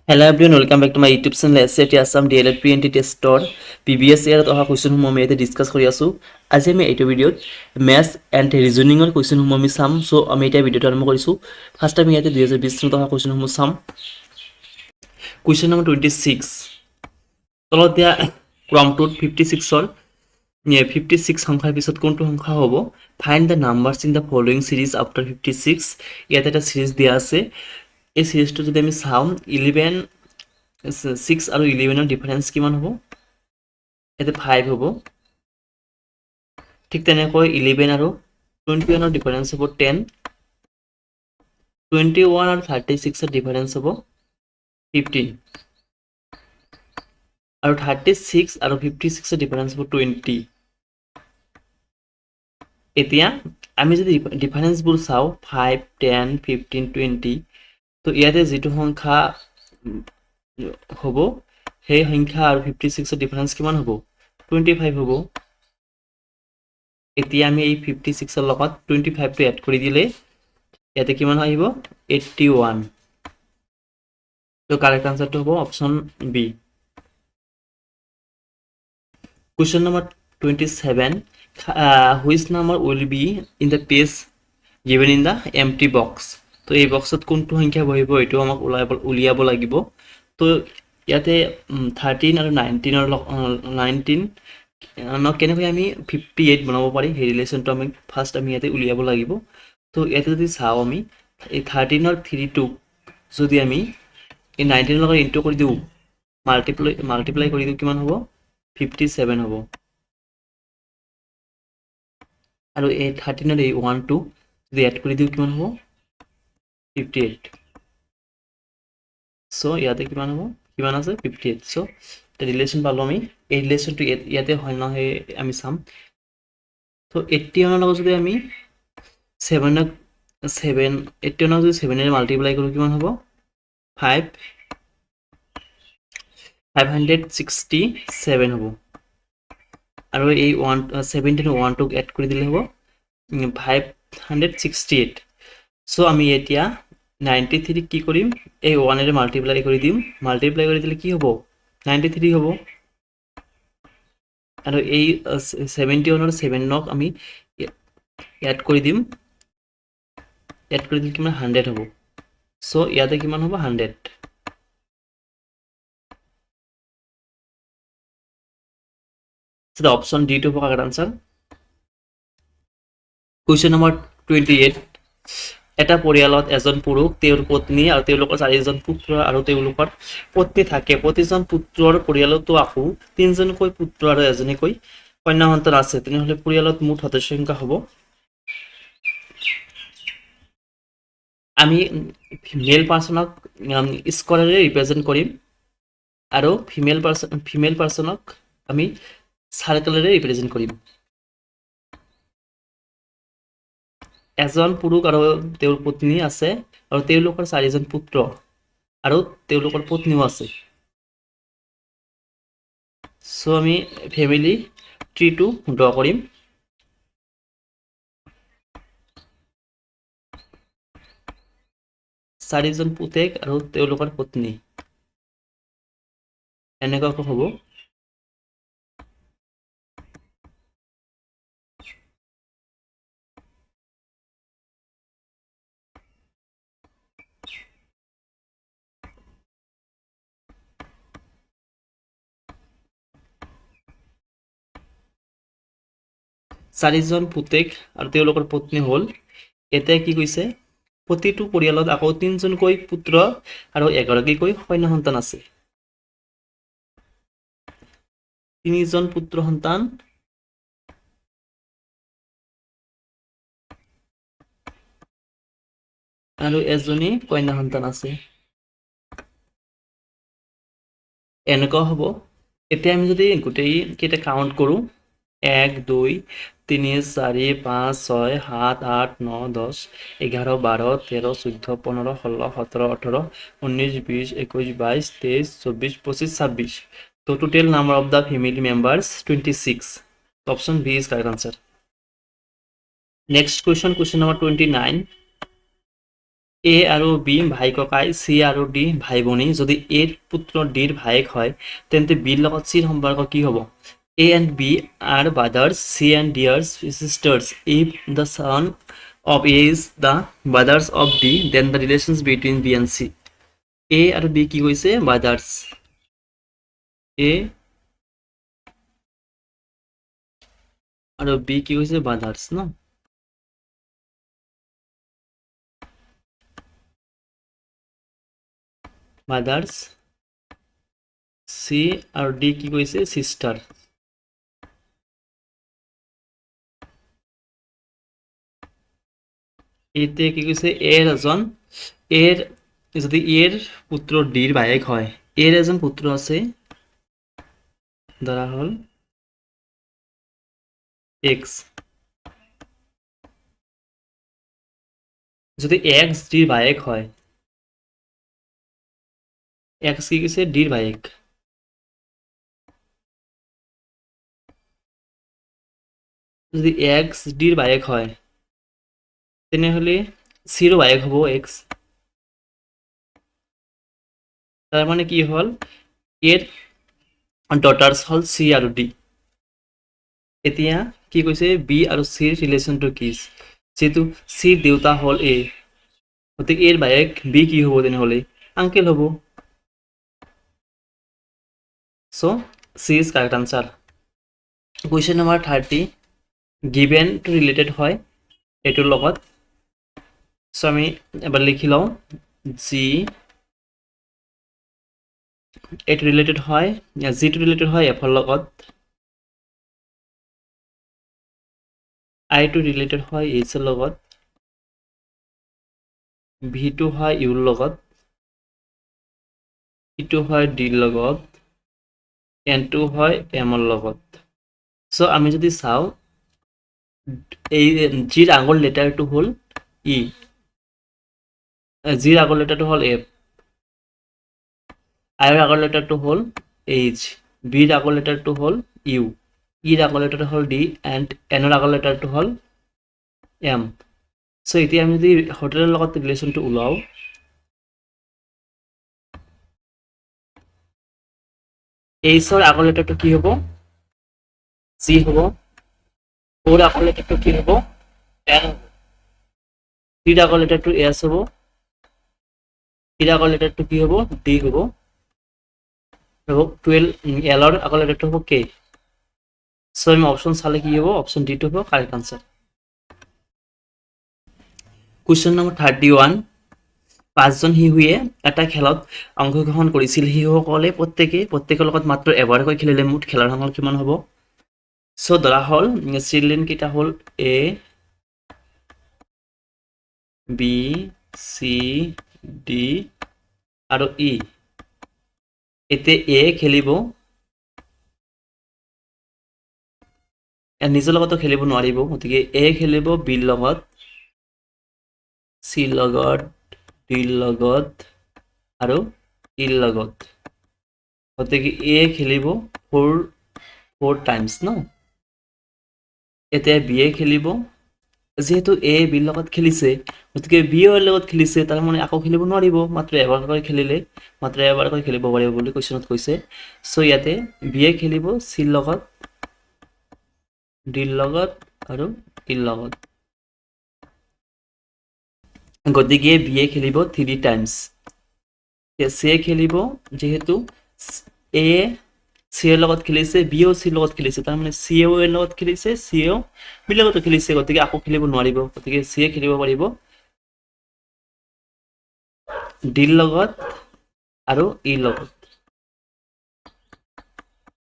Hello everyone, welcome back to my YouTube channel SAT Assam DLED PNT Testor PBS ইয়াত অহা কুৱেশ্যনসমূহ আমি ইয়াতে discuss কৰি আছোঁ। আজি আমি এইটো ভিডিঅ'ত মেথছ এণ্ড ৰিজনিঙৰ কুৱেশ্যনসমূহ আমি চাম। চ' আমি এতিয়া ভিডিঅ'টো আৰম্ভ কৰিছোঁ। ফাৰ্ষ্ট আমি ইয়াতে 2020 চনত অহা কুৱেশ্যনসমূহ চাম। কুৱেশ্যন নম্বৰ 26 তলত দিয়া ক্ৰমটোত 56ৰ 56 সংখ্যাৰ পিছত কোনটো সংখ্যা হ'ব? Find the numbers in the following series after 56। ইয়াতে এটা সিৰিজ দিয়া আছে। এই সিৰিজটো যদি আমি চাওঁ 11 6 আৰু 11ৰ ডিফাৰেন্স কিমান হ'ব? ইয়াতে 5 হ'ব। ঠিক তেনেকৈ 11 আৰু 21ৰ ডিফাৰেন্স হ'ব 10, 21 আৰু 36ৰ ডিফাৰেন্স হ'ব 15, আৰু 36 আৰু 56ৰ ডিফাৰেন্স হ'ব 20। এতিয়া আমি যদি ডিফাৰেন্সবোৰ চাওঁ 5, 10, 15, 20, তো ইয়াতে যিটো সংখ্যা হ'ব সেই সংখ্যা আৰু 56ৰ ডিফাৰেন্স কিমান হ'ব? 25 হ'ব। এতিয়া আমি এই 56ৰ লগত 25টো এড কৰি দিলে ইয়াতে কিমান আহিব? 81। তো কাৰেক্ট আনসাৰটো হ'ব option B. Question number 27. Which number will be in the page given in the empty box? তো এই বক্সত কোনটো সংখ্যা বহিব এইটো আমাক উলিয়াব লাগিব। তো ইয়াতে 13 আৰু 19 কেনেকৈ আমি 58 বনাব পাৰি সেই ৰিলেশ্যনটো আমি ফাৰ্ষ্ট আমি ইয়াতে উলিয়াব লাগিব। তো ইয়াতে যদি চাওঁ আমি এই 13ৰ 3টো যদি আমি এই 19ৰ লগত ইনটু কৰি দিওঁ মাল্টিপ্লাই কৰি দিওঁ কিমান হ'ব? 57 হ'ব। আৰু এই 13ৰ এই 1টো যদি এড কৰি দিওঁ কিমান হ'ব? 58। চ' ইয়াতে কিমান হ'ব? কিমান আছে? 58। চ' এটা ৰিলেশ্যন পালোঁ আমি। এই ৰিলেশ্যনটো ইয়াতে হয় নহয় আমি চাম। তো 81ৰ লগত যদি আমি 81ৰ যদি 7ৰে মাল্টিপ্লাই কৰোঁ কিমান হ'ব? 567 হ'ব। আৰু এই 17 1টোক এড কৰি দিলে হ'ব 568। চ' আমি এতিয়া 93 কি কৰিম? এই 1ৰে মাল্টিপ্লাই কৰি দিম। মাল্টিপ্লাই কৰি দিলে কি হ'ব? 93 হ'ব। আৰু এই 71ৰ 7ক আমি এড কৰি দিম। এড কৰি দিলে কিমান? 100 হ'ব। চ' ইয়াতে কিমান হ'ব? 100। So the option D to correct answer. Question number 28. এটা পৰিয়ালত এজন পুৰুষ, তেওঁৰ পত্নী আৰু তেওঁলোকৰ 4জন পুত্ৰ আৰু তেওঁলোকৰ পত্নী থাকে। প্ৰতিজন পুত্ৰৰ পৰিয়ালতো আকৌ 3জনকৈ পুত্ৰ আৰু এজনীকৈ কন্যা সন্তান আছে। তেনেহ'লে পৰিয়ালত মুঠ সদস্য সংখ্যা হ'ব। আমি মেল পাৰ্চনক স্কোৱাৰেৰে ৰিপ্ৰেজেণ্ট কৰিম আৰু ফিমেল পাৰ্চনক আমি সাৰ্কেলেৰে ৰিপ্ৰেজেণ্ট কৰিম। এজন পুৰুষ আৰু তেওঁৰ পত্নী আছে আৰু তেওঁলোকৰ 4জন পুত্ৰ আৰু তেওঁলোকৰ পত্নীও আছে। চ' আমি ফেমিলি ট্ৰিটো ড্ৰ কৰিম। 4জন পুতেক আৰু তেওঁলোকৰ পত্নী এনেকুৱাকৈ হ'ব। চাৰিজন পুতেক আৰু তেওঁলোকৰ পত্নী হ'ল। এতিয়া কি কৈছে? প্ৰতিটো পৰিয়ালত আকৌ 3জনকৈ পুত্ৰ আৰু এগৰাকীকৈ কন্যা সন্তান আছে। 3জন পুত্ৰ সন্তান আৰু এজনী কন্যা সন্তান আছে। এনেকুৱা হ'ব। এতিয়া আমি যদি গোটেই কেইটা কাউণ্ট কৰোঁ 1 2 3 4 5 6 7 8 9 10 11 12 13 14 15 16 17 18 19 20 21 22 23 24 25 26। So total number of the family members 26. Option B is correct answer. Next question, question number 29. এ আৰু বি ভাই ককাই, চি আৰু ডি ভাই ভনী। যদি এৰ পুত্ৰ ডিৰ ভায়েক হয় তেন্তে বিৰ লগত চিৰ সম্পৰ্ক কি হ'ব? A and B are brothers, C and D are sisters. If the son of A is the brothers of D, then the relations between B and C. A আৰু B কি কৈছে? brothers. A আৰু B কি কৈছে? brothers ন? brothers. C আৰু D কি কৈছে? sister. এতে কি কৈছে? এৰ এজন এৰ যদি এর পুত্র ডির ভায়েক হয়, এর এজন পুত্র আছে ধরা হল এক্স। যদি এক্স ডির ভায়েক হয়, এক্স কি কৈছে? ডির ভায়েক। যদি এক্স ডির ভায়েক হয় তেনেহলে সিরও ভায়েক হব এক্স। তার মানে কি হল? এর ডটার্স হল সি আৰু ডি। এতিয়া কি কৈছে? বি আৰু চিৰ ৰিলেশ্যনটো কি? যেহেতু চিৰ দেউতা হল এ, গতিকে এর ভায়েক বি কি হব তেনেহলে? আঙ্কেল হব। So C is correct answer. Question number 30 given to related হয় এইটোৰ লগত। সো আমি এবাৰ লিখি লওঁ জি এইটো ৰিলেটেড হয়, জিটো ৰিলেটেড হয় এফৰ লগত, আইটো ৰিলেটেড হয় এইচৰ লগত, ভিটো হয় ইউৰ লগত, ইটো হয় ডিৰ লগত, এনটো হয় এমৰ লগত। সো আমি যদি চাওঁ এই জিৰ আগৰ লেটাৰটো হ'ল ই, জিৰ আগৰ লেটাৰটো হ'ল এফ, আইৰ আগৰ লেটাৰটো হ'ল এইচ, বিৰ আগৰ লেটাৰটো হ'ল ইউ, ইৰ আগৰ লেটাৰটো হ'ল ডি, এণ্ড এনৰ আগৰ লেটাৰটো হ'ল এম। সো এতিয়া আমি যদি হোটেলৰ লগত ৰিলেশ্যনটো ওলাওঁ, এইচৰ আগৰ লেটাৰটো কি হ'ব? জি হ'ব। ওৰ আগৰ লেটাৰটো কি হ'ব? এন হ'ব। ডিৰ আগৰ লেটাৰটো এছ হ'ব। ডিৰ আগৰ লেটাৰটো কি হ'ব? ডি হ'ব। আৰু 12 এলৰ আগৰ লেটাৰটো হ'ব কে। সো আমি অপশন চালে কি হ'ব? অপশন ডিটো হ'ব কারেক্ট আনসার। কুৱেশ্যন নম্বৰ 31 পাঁচজন শিশুৱে এটা খেলত অংশগ্ৰহণ কৰিছিল। শিশুসকলে প্ৰত্যেকৰ লগত মাত্ৰ এবাৰকৈ খেলিলে মুঠ খেলাৰ সংখ্যা কিমান হ'ব? সো ধৰা হ'ল চিলড্ৰেন কেইটা হ'ল এ বি চি ডি আৰু ই। এতিয়া এ খেলিব, নিজৰ লগতো খেলিব নোৱাৰিব, গতিকে এ খেলিব বিৰ লগত, চিৰ লগত, ডিৰ লগত আৰু ইৰ লগত, গতিকে এ খেলিব ফ'ৰ টাইমছ ন। এতিয়া বি এ খেলিব, যেহেতু এ বিৰ লগত খেলিছে গতিকে বি এৰ লগত খেলিছে, তাৰ মানে আকৌ খেলিব নোৱাৰিব, মাত্ৰ এবাৰকৈ খেলিলে মাত্ৰ এবাৰকৈ খেলিব পাৰিব বুলি কুৱেশ্যনত কৈছে। সো ইয়াতে বি এ খেলিব চিৰ লগত, ডিৰ লগত আৰু ইৰ লগত, গতিকে বি এ খেলিব 3 টাইমছ। চি এ খেলিব, যেহেতু এ চি এৰ লগত খেলিছে, বিও চিৰ লগত খেলিছে, তাৰমানে চি এও এৰ লগত খেলিছে, চি এও বিৰ লগতো খেলিছে, গতিকে আকৌ খেলিব নোৱাৰিব, গতিকে চি এ খেলিব পাৰিব ডিৰ লগত আৰু ইৰ লগত,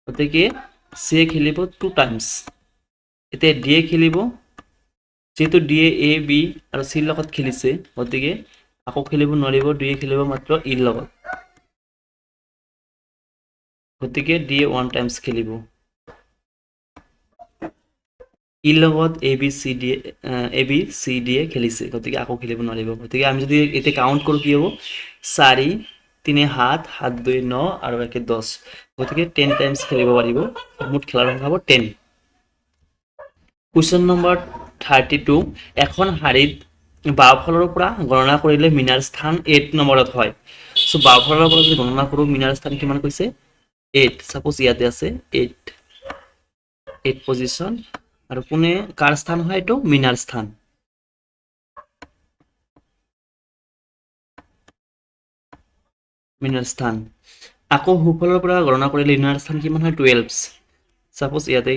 গতিকে চি এ খেলিব 2 টাইমছ। এতিয়া ডি এ খেলিব, যেহেতু ডি এ বি আৰু চিৰ লগত খেলিছে গতিকে আকৌ খেলিব নোৱাৰিব, ডি এ খেলিব মাত্ৰ ইৰ লগত, গতিকে ডি এ 1 টাইমছ খেলিব। ইৰ লগত A B C D A খেলিছে, গতিকে আকৌ খেলিব নোৱাৰিব, গতিকে আমি যদি এতিয়া কাউণ্ট কৰোঁ কি হ'ব? 4 3 7 7 2 9 আৰু 1 10, গতিকে 10 টাইমছ খেলিব পাৰিব, মুঠ খেলাৰ সংখ্যা হ'ব 10। কুৱেশ্যন নম্বৰ 32 এখন শাৰীত বাওঁফালৰ পৰা গণনা কৰিলে মিনাৰ স্থান 8 নম্বৰত হয়। চ' বাওঁফালৰ পৰা যদি গণনা কৰোঁ মিনাৰ স্থান কিমান কৈছে 8, সাপোজ ইয়াতে আছে 8 পজিশন আৰু কোনে কাৰ স্থান হয় এইটো মিনাৰ স্থান। মিনাৰ স্থান আকৌ সোঁফালৰ পৰা গণনা কৰিলে মিনাৰ স্থান কিমান হয় 12। সাপোজ ইয়াতে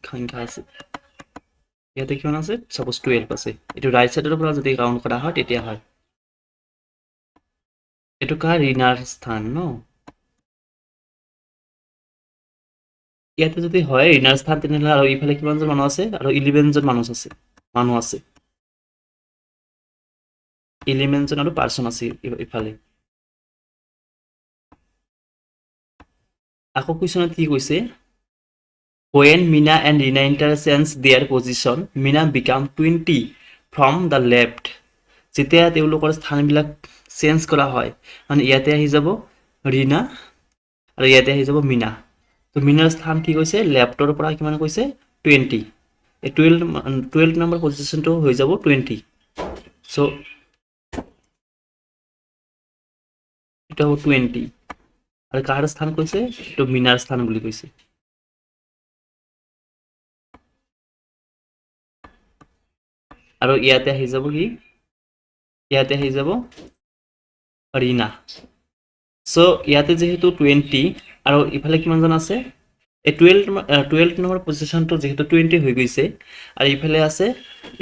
সংখ্যা আছে ইয়াতে কিমান আছে সাপোজ 12 আছে। এইটো ৰাইট সাইডৰ পৰা যদি কাউন্ট কৰা হয় তেতিয়া হয় এইটো কাৰ ঋণাৰ স্থান ন। ইয়াতে যদি হয় ঋণাৰ স্থান তেনেহ'লে আৰু ইফালে কিমানজন মানুহ আছে আৰু 11জন মানুহ আছে 11জন আৰু পাৰ্চন আছে ইফালে। আকৌ কুৱেশ্যনত কি কৈছে when Mina and Rina interchange their position Mina become 20 from the left। যেতিয়া তেওঁলোকৰ স্থানবিলাক চেঞ্জ কৰা হয় মানে ইয়াতে আহি যাব ৰীনা আৰু ইয়াতে আহি যাব মিনা। তো মিনাৰ স্থান কি কৈছে লেফ্টৰ পৰা কিমান কৈছে 20 এই 12 নম্বৰ পজিশ্যনটো হৈ যাব 20। চ' এটা হ'ব 20 আৰু কাৰ স্থান কৈছে এইটো মিনাৰ স্থান বুলি কৈছে। আৰু ইয়াতে আহি যাব কি ইয়াতে আহি যাব ৰীনা। চ' ইয়াতে যেহেতু 20 আৰু ইফালে কিমানজন আছে এই 12 নম্বৰ পজিশ্যনটো যেহেতু 20 হৈ গৈছে আৰু ইফালে আছে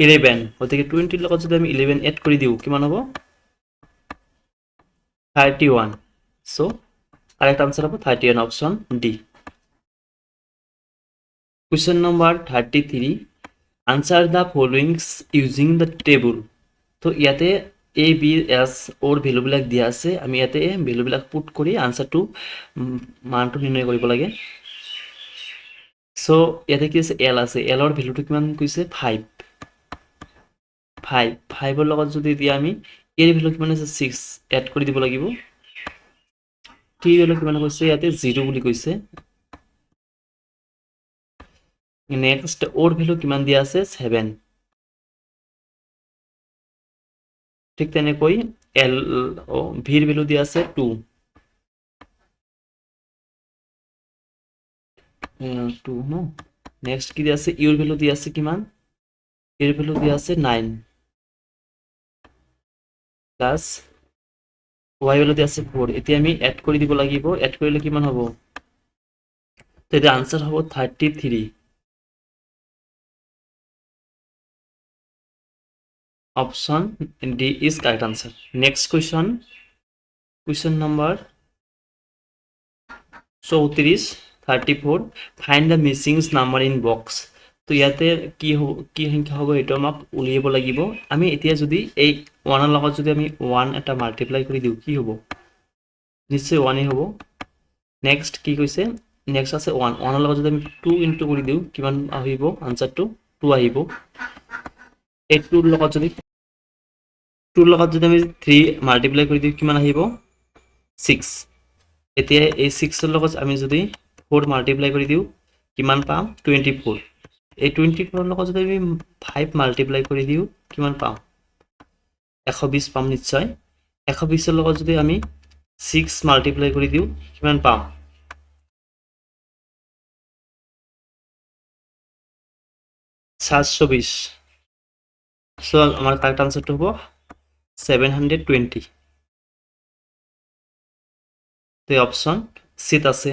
11 গতিকে 20ৰ লগত যদি আমি 11 এড কৰি দিওঁ কিমান হ'ব 31। চ' কাৰেক্ট আনসাৰ হ'ব 31 option D. Question number 33 answer the followings using the table. তো ইয়াতে এ বি এছ অ'ৰ ভেলুবিলাক দিয়া আছে আমি ইয়াতে ভেলুবিলাক পুট কৰি আনসাৰটো মানটো নিৰ্ণয় কৰিব লাগে। চ' ইয়াতে কি আছে এল আছে এলৰ ভেলুটো কিমান কৈছে 5ৰ লগত যদি এতিয়া আমি এৰ ভেলু কিমান আছে 6 এড কৰি দিব লাগিব। টি ভেলু কিমান কৈছে ইয়াতে 0 বুলি কৈছে। নেক্সট অ'ৰ ভেলু কিমান দিয়া আছে 7। ঠিক তেনেকৈ এল ভিৰ ভেলু দিয়া আছে 2 ন। নেক্সট কি দিয়া আছে ইউৰ ভেলু দিয়া আছে কিমান ইউৰ ভেলু দিয়া আছে 9 প্লাছ ওয়াই ভেলু দিয়া আছে 4। এতিয়া আমি এড কৰি দিব লাগিব এড কৰিলে কিমান হ'ব তেতিয়া আনসাৰ হ'ব 33। Option D is correct answer. Next question number 34 find the missing number in box. তো ইয়াতে কি সংখ্যা হ'ব এইটো আমাক উলিয়াব লাগিব। আমি এতিয়া যদি এই 1ৰ লগত যদি আমি 1 এটা মাল্টিপ্লাই কৰি দিওঁ কি হ'ব নিশ্চয় 1 হ'ব। নেক্সট কি কৈছে নেক্সট আছে 1ৰ লগত যদি আমি 2 ইনটু কৰি দিওঁ কিমান আহিব আনসাৰটো 2 আহিব। এই 2ৰ লগত যদি আমি 3 মাল্টিপ্লাই কৰি দিওঁ কিমান আহিব 6। এতিয়া এই 6ৰ লগত আমি যদি 4 মাল্টিপ্লাই কৰি দিওঁ কিমান পাম 24। এই 24ৰ লগত যদি আমি 5 মাল্টিপ্লাই কৰি দিওঁ কিমান পাম 120 পাম নিশ্চয়। 120ৰ লগত যদি আমি 6 মাল্টিপ্লাই কৰি দিওঁ কিমান পাম 720। চ' আমাৰ কাৰেক্ট আনসাৰটো হ'ব 720। তো অপশ্যন চিত আছে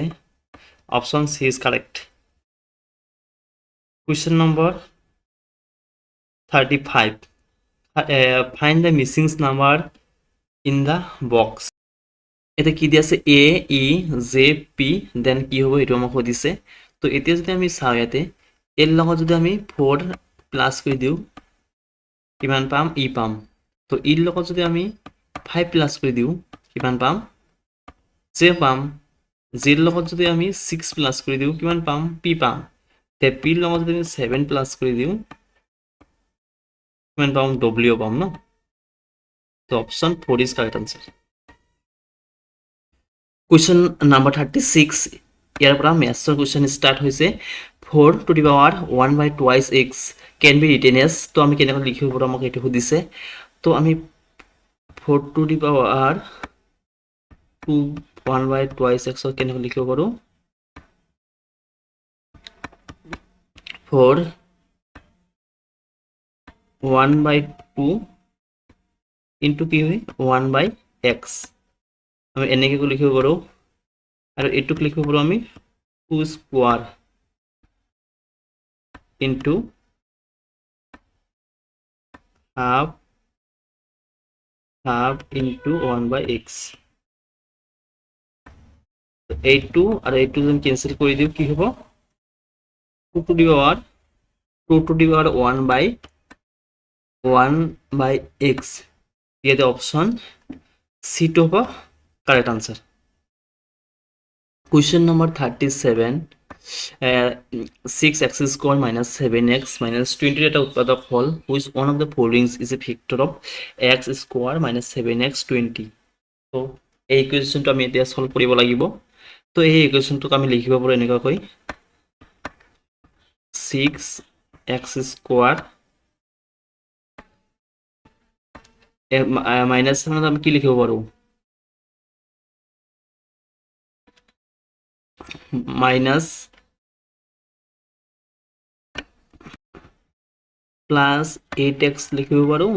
option C is correct. Question number 35 find the missing number in the box. এতিয়া কি দিয়া আছে A E J P then কি হ'ব এইটো আমাক সুধিছে। তো এতিয়া যদি আমি চাওঁ ইয়াতে এৰ লগত যদি আমি 4 প্লাছ কৰি দিওঁ কিমান পাম ই পাম। তো ইৰ লগত যদি আমি 5 প্লাছ কৰি দিওঁ কিমান পাম জে পাম। জিৰ লগত যদি আমি 6 প্লাছ কৰি দিওঁ কিমান পাম পি পাম। তে পিৰ লগত যদি আমি 7 প্লাছ কৰি দিওঁ কিমান পাম ডব্লিউ পাম ন। তো option 4 is correct answer. Question number 36 ইয়াৰ পৰা মেথছৰ কুৱেশ্যন ষ্টাৰ্ট হৈছে 4 to the power 1 by twice x can be written as, তো আমি কেনেকৈ লিখিব পাৰোঁ আমাক এইটো সুধিছে। তো আমি 4 to the power 2 1 by twice x কেনেকৈ লিখিব পাৰোঁ, 4 1 by 2 into কি হয় 1 by x আমি এনেকৈ লিখিব পাৰোঁ। আৰু এইটোক লিখিব পাৰোঁ আমি 2 square into half into 1 by x। এইটো আৰু এইটো যদি কেনসেল কৰি দিওঁ কি হ'ব, 2 to the power 1 by x। ইয়াতে অপশন সি টো হ'ব correct answer. Question number 37, 6x square minus 7x minus 20 এটা উৎপাদক হল, which one of the following is a factor of x square minus 7x 20। তো এই ইকুৱেশ্যনটো আমি এতিয়া সলভ কৰিব লাগিব। তো এই ইকুৱেশ্যনটোক আমি লিখিব পাৰোঁ এনেকুৱাকৈ 6x square মাইনাস আমি কি লিখিব পাৰোঁ, মাইনাস প্লাস 8x লিখিব পাৰোঁ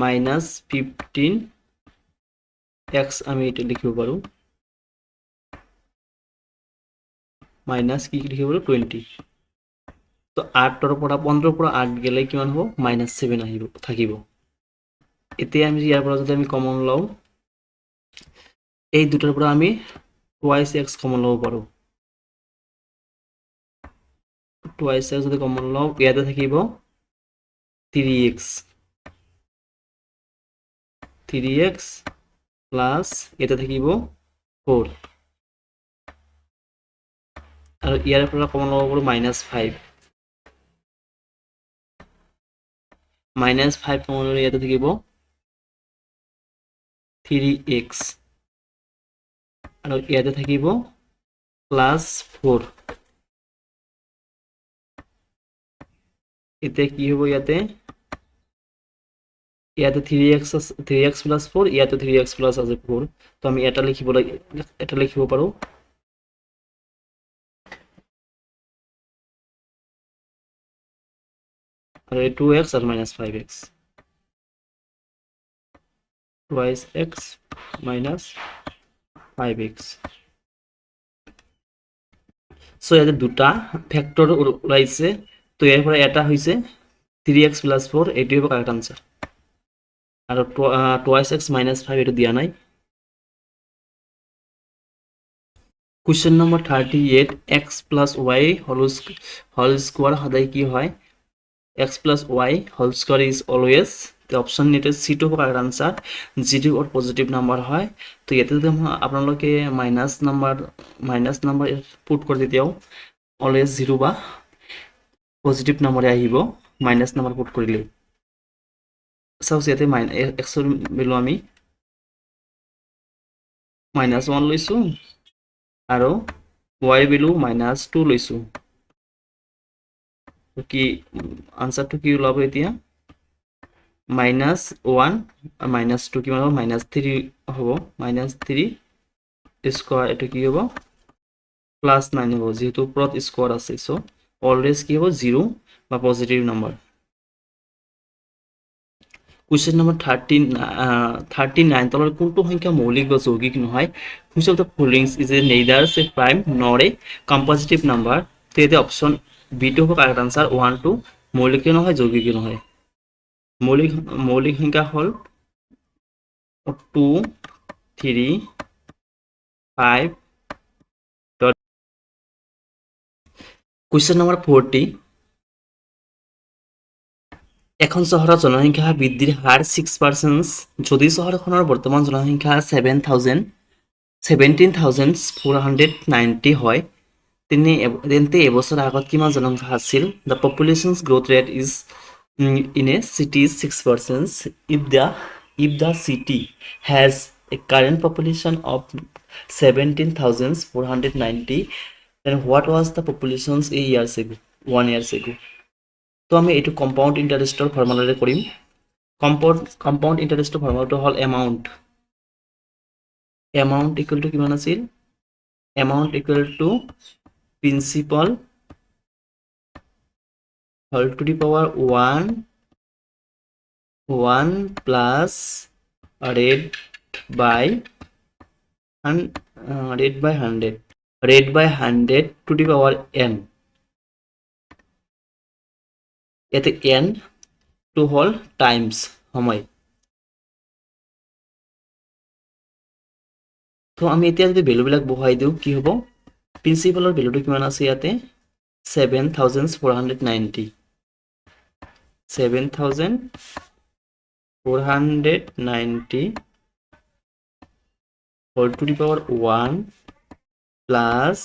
মাইনাস 15x আমি এটা লিখিব পাৰোঁ মাইনাস কি লিখিব পাৰোঁ 20। তো 8ৰ পৰা 15ৰ পৰা 8 গেলে কিমান হ'ব, -7 আহিব থাকিব। এতিয়া আমি ইয়াৰ পৰা যদি আমি কমন লওঁ, এই দুটাৰ পৰা আমি twice x কমন ল'ব পাৰোঁ। twice x যদি কমন লওঁ ইয়াতে থাকিব 3x প্লাস এটা থাকিব 4 আৰু ইয়াৰ পৰা কমন ল'ব পাৰোঁ -5 কমন ল'লে ইয়াতে থাকিব 3x আৰু ইয়াতে থাকিব +4। এতিয়া কি হ'ব, ইয়াতে 3x plus 4 ইয়াতে 3x plus আছে 4। তো আমি এটা লিখিব পাৰোঁ আৰু 2x আৰু -5x, twice x minus 5x। So ইয়াতে দুটা ফ্যাক্টৰ ওলাইছে, তো ইয়াৰ পৰা এটা হৈছে 3x plus 4, এইটো হ'ব কাৰেক্ট আনসাৰ। আৰু twice x minus 5 এইটো দিয়া নাই। Question number 38, x plus y whole square সদায় কি হয়, x plus y whole square is always, the option নেটে সি টো কারেক্ট আনসার, যিটো ওর পজিটিভ নাম্বার হয়। তো ইয়াতে যদি আপোনালোকে মাইনাস নাম্বার পুট কৰি দিওঁ অলৱেজ 0 বা পজিটিভ নাম্বাৰে আহিব, মাইনাস নাম্বাৰ পুট কৰিলে। চাওক ইয়াতে এক্সৰ ভেলু আমি -1 লৈছোঁ আৰু y ভেলু -2 লৈছোঁ। কি আনসারটো কি ওলাব এতিয়া, -1 -2 কিমান হ'ব, -3 হ'ব, -3 স্কোয়ার এইটো কি হ'ব +9 হ'ব, যেহেতু ওপৰত স্কোয়াৰ আছে। সো অলৱেজ কি হ'ব 0 বা পজিটিভ নাম্বাৰ। Question number 39, তলৰ কোনটো সংখ্যা মৌলিক বা যৌগিক নহয়, which of the following is neither a prime nor a compositive number। তো এতে অপশন বি টো হ'ব কারেক্ট আনসার, 1 2 মৌলিক নহয় যৌগিক নহয়। মৌলিক সংখ্যা হল 2 3 5। Question number 40, এখন চহৰৰ জনসংখ্যা বৃদ্ধিৰ হাৰ 6%, যদি চহৰখনৰ বৰ্তমান জনসংখ্যা 17,490 হয়, তেন্তে এবছৰ আগত কিমান জনসংখ্যা আছিল। The population's growth rate is in a city is 6%, if the city has a current population of 17,490, then what was the populations a years ago, 1 years ago? তো আমি এইটো কম্পাউণ্ড ইণ্টাৰেষ্টৰ ফৰ্মুলাৰে কৰিম। কম্পাউণ্ড ইণ্টাৰেষ্টৰ ফৰ্মুলাটো হ'ল এমাউণ্ট ইকুৱেল টু কিমান আছিল? Amount equal to principal whole to the power 1 plus rate by 100 to the power n। ইয়াতে n to হ'ল times সময়। তো আমি এতিয়া যদি ভেলুবিলাক বহাই দিওঁ কি হ'ব? প্ৰিন্সিপালৰ ভেলুটো কিমান আছে ইয়াতে? 7,490 whole to the power 1 plus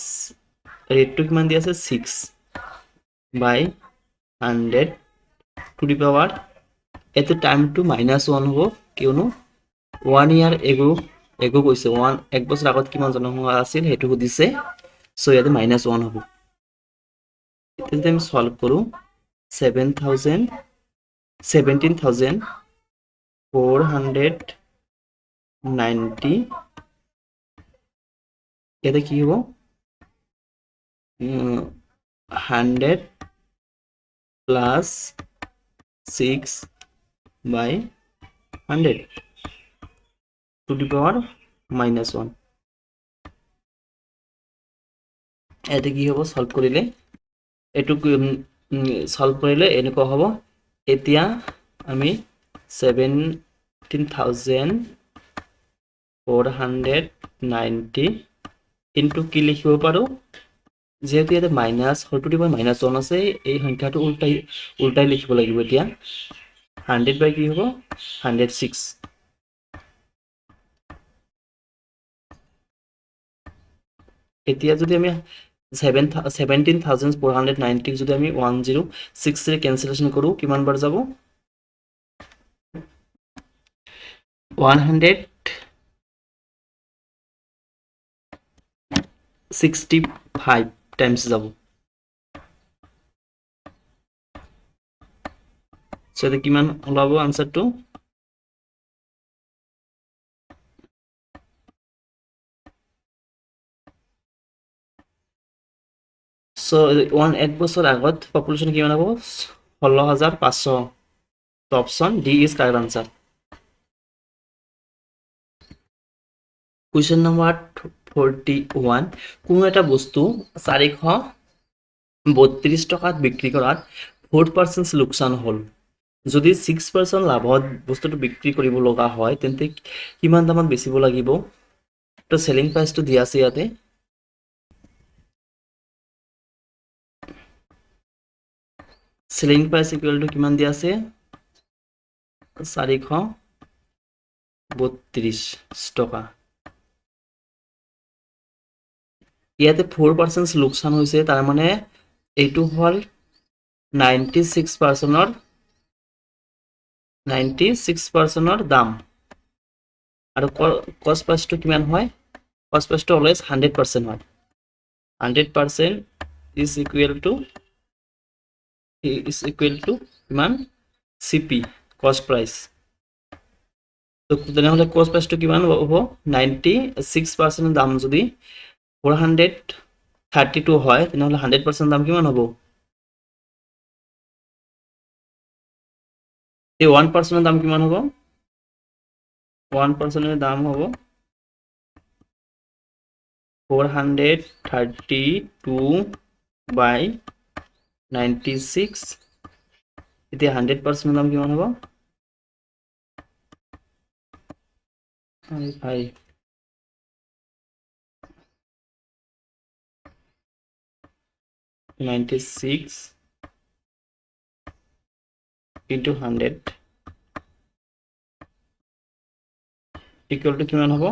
ৰেটটো কিমান দি আছে? 6 বাই 100 টু দি পাৱাৰ, এইটো টাইমটো -1 হ'ব, কিয়নো 1 year এগো কৈছে, 1 বছৰ আগত কিমান জনসংখ্যা আছিল সেইটো সুধিছে, চ' ইয়াতে -1 হ'ব। এতিয়া আমি সলভ কৰোঁ 17,490, ইয়াতে কি হ'ব? 100 plus 6 by 100 to the power -1। ইয়াতে কি হ'ব? সলভ কৰিলে এইটো সলভ কৰিলে এনেকুৱা হ'ব। এতিয়া আমি 17,490 ইনটু কি লিখিব পাৰোঁ? যেহেতু ইয়াতে minus whole to the power -1 আছে, এই সংখ্যাটো উল্টাই লিখিব লাগিব। এতিয়া 100 বাই কি হ'ব? 106। এতিয়া যদি আমি 17,490 যদি আমি 106 কেনচেলেশ্যন কৰোঁ, কিমান বাৰ যাব? 165 টাইমছ যাব। চ' এতিয়া কিমান ওলাব আনচাৰটো? চ' 1 বছৰ আগত পপুলেশ্যন কিমান হ'ব? 16,500। তো option D is correct answer. Question number 41, কোনো এটা বস্তু 432 টকাত বিক্ৰী কৰাত 4% লোকচান হ'ল। যদি 6% লাভত বস্তুটো বিক্ৰী কৰিব লগা হয়, তেন্তে কিমান দামত বেচিব লাগিব? তো চেলিং প্ৰাইচটো দিয়া আছে ইয়াতে। চেলিং প্ৰাইচ ইকুৱেল টু কিমান দিয়া আছে? 432 টকা। ইয়াতে 4% লোকচান হৈছে, তাৰ মানে এইটো হ'ল 96%ৰ দাম। আৰু কষ্ট প্ৰাইচটো কিমান হয়? কষ্ট প্ৰাইচটো অলৱেজ 100% হয়। 100% ইজ ইকুৱেল টু কিমান? CP, কষ্ট প্ৰাইচ। তো তেনেহ'লে কষ্ট প্ৰাইচটো কিমান হ'ব? 96% দাম যদি 432 হয়, তেনেহ'লে 100% দাম কিমান হ'ব? এই 1%ৰ দাম কিমান হ'ব? 1%ৰ দাম হ'ব 432 বাই 96। এতিয়া 100%ৰ দাম কিমান হ'ব? 96 into 100 ইকুৱেল টু কিমান হ'ব?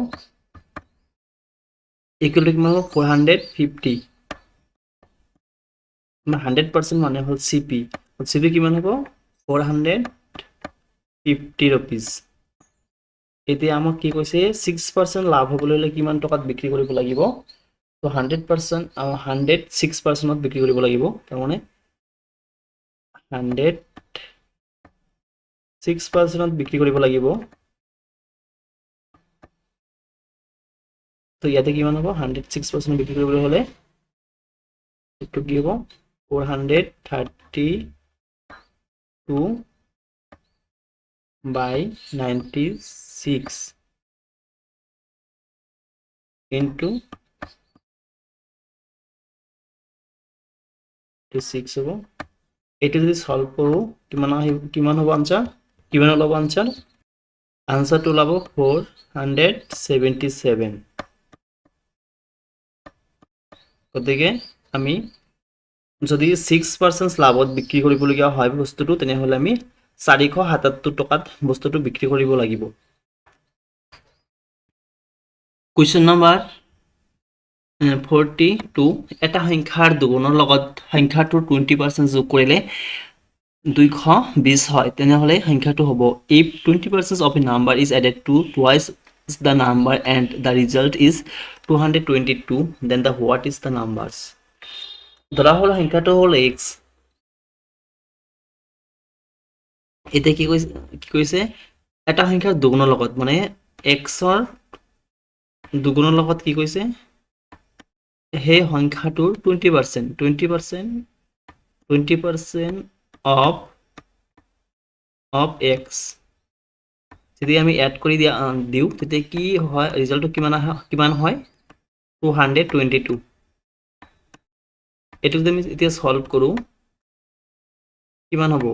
ইকুৱেল টু কিমান হ'ব? 450। 100% মানে হ'ল CP। CP কিমান হ'ব? 450 rupees। এতিয়া আমাক কি কৈছে 6% লাভ হ'বলৈ হ'লে কিমান টকাত বিক্ৰী কৰিব লাগিব তো 100% 106%ত বিক্ৰী কৰিব লাগিব তাৰমানে 106%ত বিক্ৰী কৰিব লাগিব তো ইয়াতে কিমান হ'ব 106% বিক্ৰী কৰিবলৈ হ'লে এইটো কি হ'ব 432 by 96 into 6 হ'ব এইটো যদি সলভ কৰোঁ কিমান হ'ব আনসাৰ কিমান ওলাব আনসাৰ আনসাৰটো ওলাব 477 গতিকে আমি যদি 6% লাভত বিক্ৰী কৰিবলগীয়া হয় বস্তুটো তেনেহ'লে আমি 477 টকাত বস্তুটো বিক্ৰী কৰিব লাগিব কুৱেশ্যন নম্বৰ 42 এটা সংখ্যাৰ দুগুণৰ লগত সংখ্যাটোৰ 20% যোগ কৰিলে 220 হয় তেনেহ'লে সংখ্যাটো হ'ব if 20% of a number is added to twice the number and the result is 222 then the what is the numbers ধৰা হ'ল সংখ্যাটো হ'ল x এতিয়া কি কৈছে এটা সংখ্যাৰ দুগুণৰ লগত মানে x ৰ দুগুণৰ লগত কি কৈছে সেই সংখ্যাটোৰ 20% of x যদি আমি এড কৰি দিওঁ তেতিয়া কি হয় ৰিজাল্টটো কিমান হয় 222 এটো যদি আমি এতিয়া সলভ কৰো কিমান হ'ব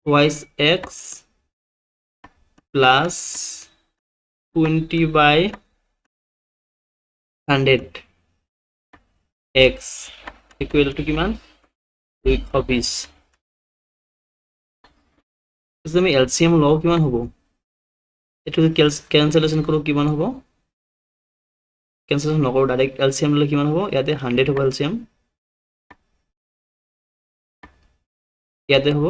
twice x plus 20 by 100 x equal to কিমান 220 যদি আমি এলসিএম লও কিমান হ'ব এটো ক্যান্সেলেশন কৰো কিমান হ'ব ক্যান্সেলেশন নকৰো ডাইরেক্ট এলসিএম ললে কিমান হ'ব ইয়াতে 100 হ'ব এলসিএম ইয়াতে হ'ব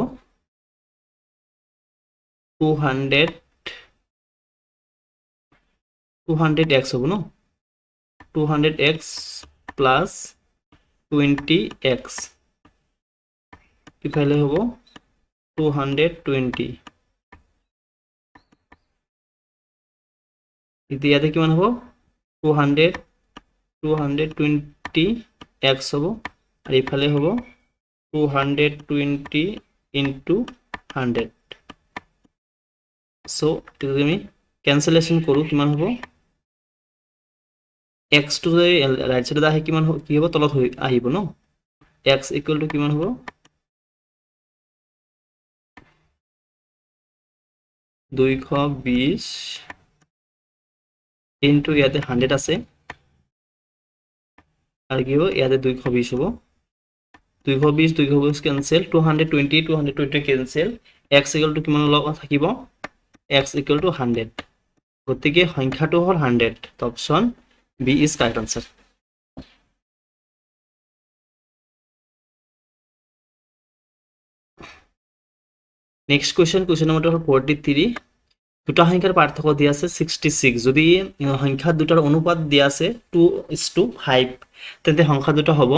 200x হ'ব ন 200x plus 20x ইফালে হ'ব 220 ইয়াতে কিমান হ'ব 220x হ'ব আৰু ইফালে হ'ব 220 into 100 so যদি আমি ক্যান্সেলেশন কৰো কিমান হ'ব x to the right side আহে কিমান কি হ'ব তলত আহিব ন x equal to কিমান হ'ব 220 into ইয়াতে 100 আছে আর কি হবে ইয়াতে 220 হ'ব 220 cancel 220 cancel x equal to কিমান থাকিব x equal to 100 গতিকে সংখ্যাটো হ'ল 100 তো option B is correct answer next question number 43 দুটা সংখ্যার পার্থক্য দিয়া আছে 66 যদি সংখ্যা দুটার অনুপাত দিয়া আছে 2:5 তেন্তে সংখ্যা দুটা হ'ব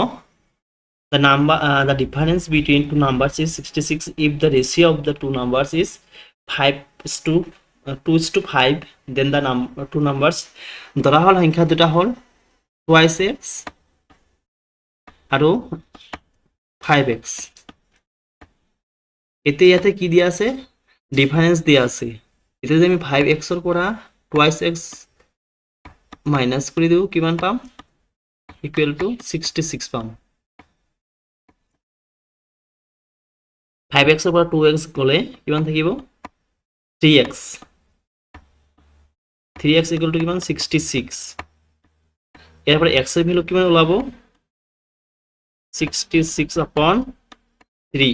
the difference between two numbers is 66 if the ratio of the two numbers is 2:5 then the two numbers ধরা হল সংখ্যা দুটা হল 2x আৰু 5x ইয়াতে কি দিয়া আছে ডিফাৰেন্স দিয়া আছে এটা যদি আমি 5x এৰ পৰা 2x মাইনাস কৰি দিও কিমান পাম ইকুয়াল টু 66 পাম 5x এৰ পৰা 2x গলে কিমান থাকিব 3x equal to কিমান 66 এৰ পৰা x এৰ ভ্যালু কিমান ওলাব 66 upon 3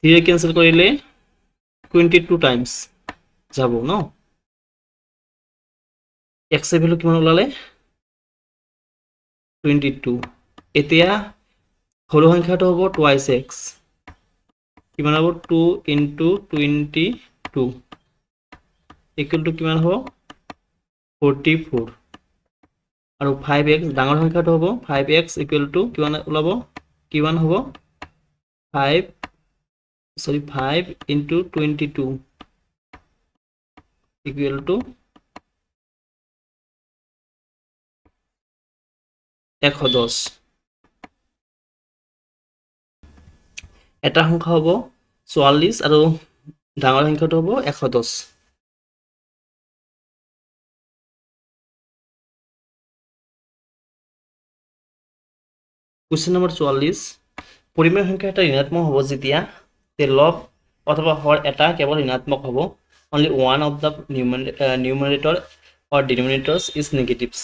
3 ক্যান্সেল কৰিলে 22 টাইমস যাব ন x এর ভ্যালু কিমান ওলালে 22 এতিয়া হলো সংখ্যাটো হ'ব 2x কিমান হ'ব 2 into 22 ইকুৱেল টু কিমান হ'ব 44 আৰু 5x ডাঙৰ সংখ্যাটো হ'ব 5x ইকুৱেল টু কিমান ওলাব কিমান হ'ব 5 into 22 ইকুৱেল টু 110 এটা সংখ্যা হ'ব 44 আৰু ডাঙৰ সংখ্যাটো হ'ব 110 কুৱেশ্যন নম্বৰ 44 পৰিমেয় সংখ্যা এটা ঋণাত্মক হ'ব যেতিয়া the log অথবা হৰ এটা কেৱল ঋণাত্মক হ'ব only one of the numerator or denominators is negatives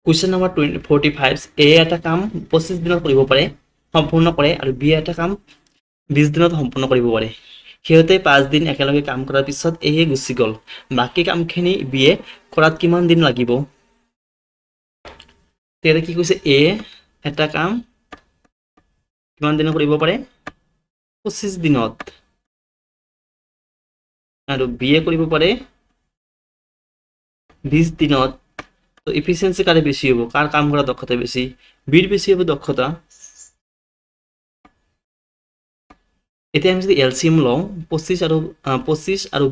question number 45 এ এটা কাম 25 দিনত কৰিব পাৰে সম্পূৰ্ণ কৰে আৰু বি এটা কাম 20 দিনত সম্পূৰ্ণ কৰিব পাৰে সিহঁতে 5 দিন একেলগে কাম কৰাৰ পিছত এয়ে গুচি গ'ল বাকি কামখিনি বিয়ে কৰাত কিমান দিন লাগিব তেৰে কি কৈছে এ এটা কাম কিমান দিনত কৰিব পাৰে 25 দিনত আৰু বিয়ে কৰিব পাৰে 20 দিনত তো এফিসিয়েন্সি কারে বেশি হবো কার কাম করা দক্ষতা বেশি বির বেশি হবে দক্ষতা এতিয়া আমি যদি এলসিএম লওঁ 25 আৰু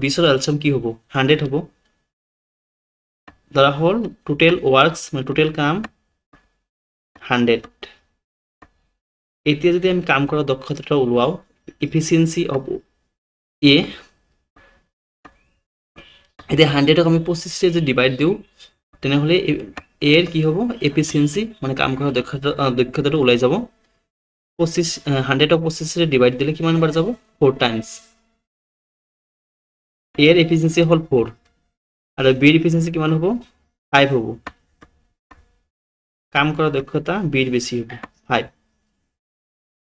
20 ৰ এলসিএম কি হ'ব 100 হ'ব ধৰা হ'ল টোটাল ওয়াৰ্কস মানে টোটাল কাম 100 এতিয়া যদি আমি কাম কৰা দক্ষতাটা ওলাও এফিসিয়েন্সি অফ এ এতিয়া 100 ক আমি 25 ৰে যদি ডিভাইড দিও তেনেহলে এৰ কি হ'ব এফিসিয়েন্সি মানে কাম কৰা দক্ষতাটো ওলাই যাব 25 100 ক 25 ৰে ডিভাইড দিলে কিমান বাৰ যাব 4 টাইমস এৰ এফিসিয়েন্সি হল 4 আৰু বিৰ এফিসিয়েন্সি কিমান হ'ব 5 হ'ব কাম কৰা দক্ষতা বিৰ বেছি হ'ব 5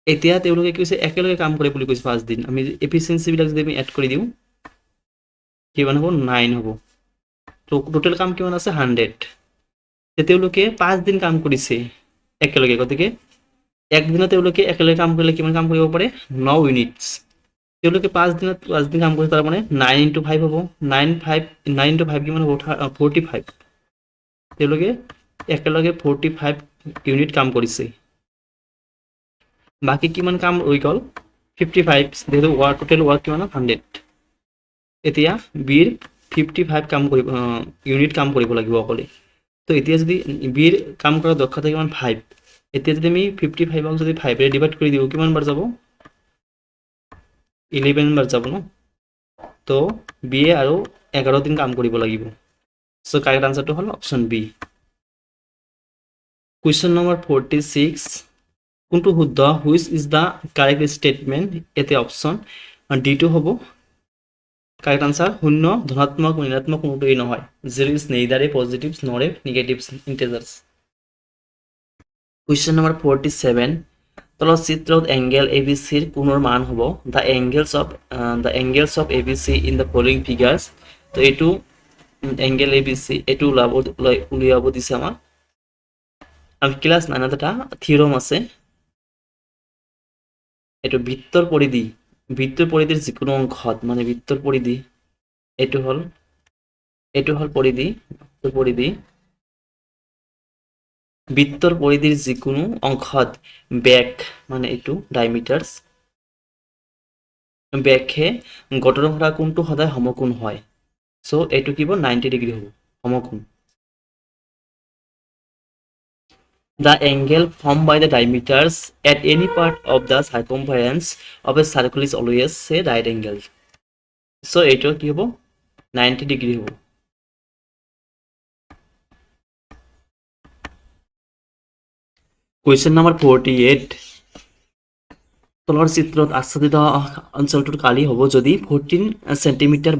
এতিয়া তেওঁলোকে কি কৈছে একেলগে কাম কৰে বুলি কৈছে 5 দিন আমি এফিসিয়েন্সি বিলাক যদি আমি এড কৰি দিও কিমান হ'ব 9 হ'ব তো টোটাল কাম কিমান আছে 100 তেওঁলোকে 5 দিন কাম কৰিছে একেলগে গতিকে এক দিনত তেওঁলোকে একেলগে কাম কৰিলে কিমান কাম কৰিব পাৰে 9 ইউনিটস তেওঁলোকে 5 দিন কাম কৰিছে তাৰ মানে 9 * 5 হ'ব 9 * 5 কিমান হ'ব 45 তেওঁলোকে একেলগে 45 ইউনিট কাম কৰিছে বাকি কিমান কাম ৰৈ গ'ল 55 যেহেতু টোটাল ওয়াৰ্ক কিমান 100 এতিয়া বিৰ 55 কাম কৰিব ইউনিট কাম কৰিব লাগিব অকলে তো এতিয়া যদি বিৰ কাম কৰা দক্ষতা কিমান 5 এতিয়া যদি আমি 55 ক যদি 5 ৰে ডিভাইড কৰি দিও কিমান বাৰ যাব 11 বাৰ যাব ন তো বি আৰু 11 দিন কাম কৰিব লাগিব সো কাৰেক্ট আনসাৰটো হল অপশন বি কুৱেশ্যন নম্বৰ 46 কোনটো শুদ্ধ which is the correct statement এতে অপশন ডি2 হ'ব কারেক্ট আনসার শূন্য ধনাত্মক ঋণাত্মক কোনোটোই নহয় zero is neither a positives nor a negatives integers question number 47 তলৰ চিত্ৰত এংগেল ABC ৰ কোণৰ মান হ'ব the angles of ABC in the following figures তো এটো এংগেল ABC এটো উলিয়াব দিছে আমাক আমি ক্লাস 9 এটা থিওরাম আছে এটো বৃত্তৰ পৰিধিৰ যিকোনো অংশত মানে বৃত্তৰ পৰিধি এটো হল পৰিধি বৃত্তৰ পৰিধিৰ যিকোনো অংশত ব্যাক মানে এটো ডায়ামিটাৰস ব্যাকে গঠন কৰা কোণটো সদায় সমকোণ হয় সো এটো কিব 90 ডিগ্ৰী হ'ব সমকোণ The angle formed by the diameters at any part of the circumference of a circle is always a right angle. So, eto ki hobo 90 degree hobo. Question number 48. তলৰ চিত্ৰত আচ্ছাদিত অঞ্চলটোৰ কালি হ'ব যদি 14 সেন্টিমিটাৰ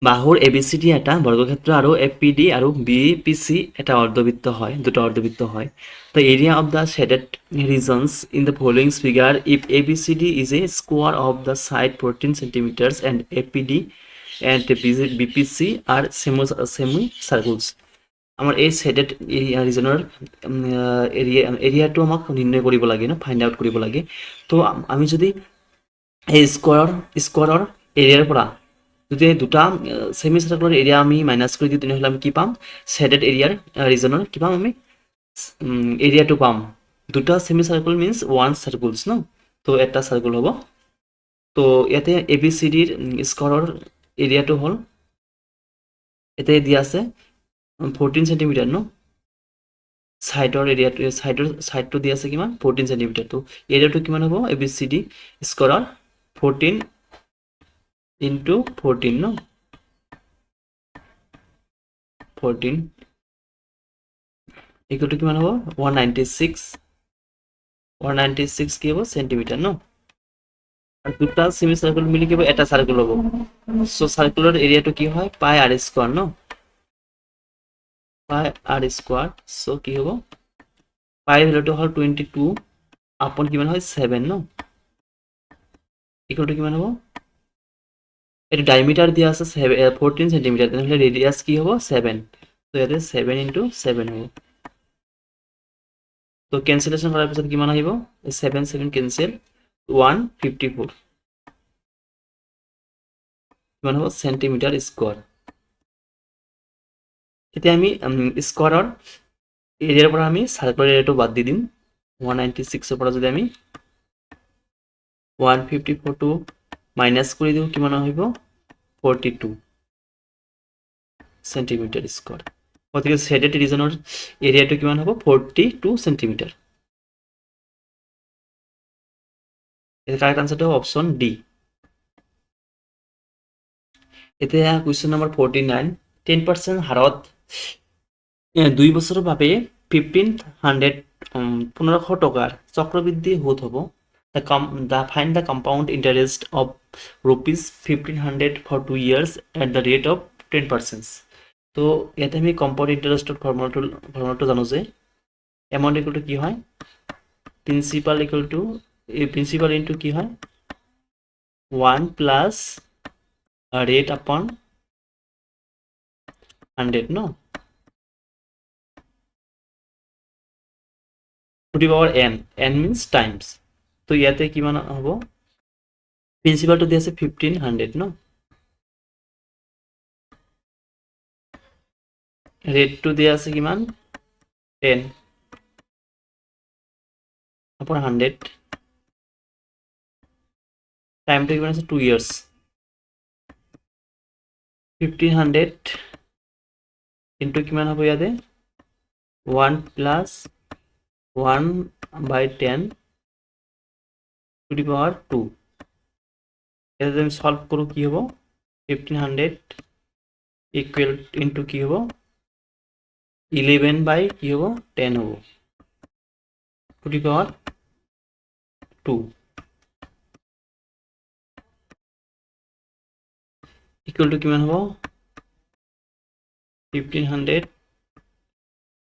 বাহুৰ ABCD এটা বৰ্গক্ষেত্ৰ আৰু FPD আৰু BPC এটা অৰ্ধবৃত্ত হয় দুটা অৰ্ধবৃত্ত হয় the area of the shaded regions in the following figure if ABCD is a square of the side 14 centimeters and FPD and BPC are semicircles আমাৰ এই shaded regionৰ এৰিয়াটো আমাক নিৰ্ণয় কৰিব লাগে ন ফাইন্ড আউট কৰিব লাগে তো আমি যদি এই স্কোয়াৰৰ এৰিয়াৰ পৰা যদি দুটা সেমি সার্কুলার এরিয়া আমি মাইনাস করে দিই তেনেহলে আমি কি পাম শেডেড এরিয়ার রিজনের কি পাম আমি এরিয়াটো পাম দুটা সেমি সার্কুল মিন্স ওয়ান সার্কুলস ন তো এটা সার্কুল হ'ব তো ইয়াতে এ বি চি ডিৰ স্কোয়াৰৰ এৰিয়াটো হ'ল ইয়াতে দিয়া আছে 14 সেন্টিমিটাৰ ন সাইডৰ এৰিয়াটো সাইডটো দিয়া আছে কিমান 14 সেন্টিমিটাৰ তো এৰিয়াটো কিমান হ'ব A B C D স্কোয়াৰৰ 14 into 14 no 14 equal to কিমান হ'ব 196 কি হ'ব সেন্টিমিটার no আর দুটা সেমি সার্কেল মিলি কি হ'ব এটা সার্কেল হ'ব সো সার্কুলার এরিয়াটো কি হয় পাই আর স্কয়ার no পাই আর স্কয়ার সো কি হ'ব পাই ভ্যালুটো হ'ল 22 আপন কিমান হয় 7 no equal to কিমান হ'ব এটা ডায়ামিটার দিয়া আছে 14 সেন্টিমিটার তাহলে রেডিয়াস কি হবে 7 তো ইয়াতে 7 into 7 হবে তো ক্যান্সেলেশন করার পিছত কিমান আহিব 7 7 ক্যান্সেল 154 কিমান হ'ব সেন্টিমিটার স্কয়ার এতিয়া আমি স্কয়াৰৰ এৰিয়াৰ পৰা আমি সাৰ্কুলাৰ এৰিয়াটো বাদ দি দিম 196 ৰ পৰা যদি আমি 154 টো মাইনাস কৰি দিও কিমান আহিব 42 সেন্টিমিটাৰ স্কয়াৰ গতিকে শেডেড ৰিজনৰ এৰিয়াটো কিমান হ'ব 42 সেন্টিমিটাৰ এৰ কাৰেক্ট আনসাৰটা হবে অপশন ডি এতিয়া কোৱেশ্চন নম্বৰ 49 10% হাৰত 2 বছৰৰ বাবে 1500 টকাৰ চক্ৰবৃদ্ধি সুদ হ'ব find the compound interest of rupees 1500 for 2 years at the rate of 10%. তো ইয়াতে আমি কম্পাউন্ড ইন্টাৰেস্টৰ ফৰ্মুলাটো জানো যে এমাউন্ট ইকুয়াল টু কি হয় principal equal to principal into কি হয় 1 প্লাস রেট আপন 100 no to the power n means times তো ইয়াতে কিমান হ'ব প্রিন্সিপালটো দি আছে 1500 no রেট টু দিয়া আছে কিমান 10 upon 100 টাইম টু কিমান আছে 2 years 1500 into কিমান হ'ব ইয়াতে 1 plus 1 by 10 to the power 2 এটা যদি আমি সলভ কৰো কি হ'ব 1500 equal into কি হ'ব 11 by কি হ'ব 10 হ'ব to the power 2 equal to কিমান হ'ব 1500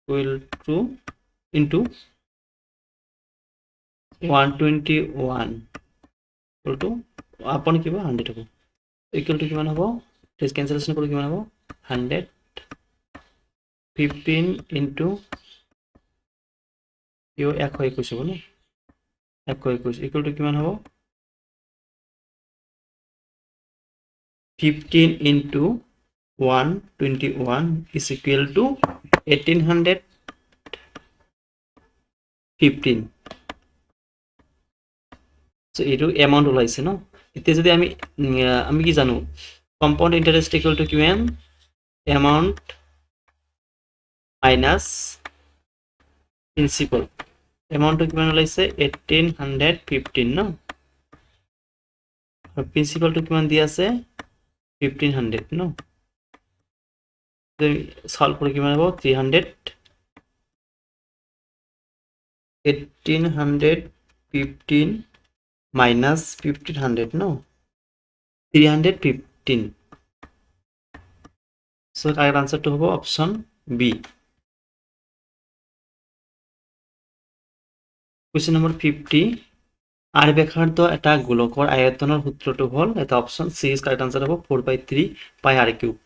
equal to into 121 equal to আপন কি হ'ব 100 হ'ব equal to কিমান হ'ব টেস্ট ক্যান্সেলেশন কৰি কিমান হ'ব 100 15 into ইও 121 হ'ব ন 121 equal to কিমান হ'ব 15 into 121 is equal to 1815 so এইটো এমাউন্ট ওলাইছে ন এতিয়া যদি আমি কি জানো কম্পাউন্ড ইন্টারেস্ট ইকুয়াল টু কিমান এমাউন্ট মাইনাস প্রিন্সিপাল এমাউন্টটো কিমান ওলাইছে 1815 ন আৰু প্রিন্সিপালটো কিমান দি আছে 1500 no solve করে কিমান হ'ব 300 1815 minus 1500 no 315 so correct answer to হ'ব option B question number 50 আর ব্যাসার্ধ এটা গোলকৰ আয়তনৰ সূত্ৰটো হ'ল এটা option C is correct answer হ'ব 4/3 পাই r কিউব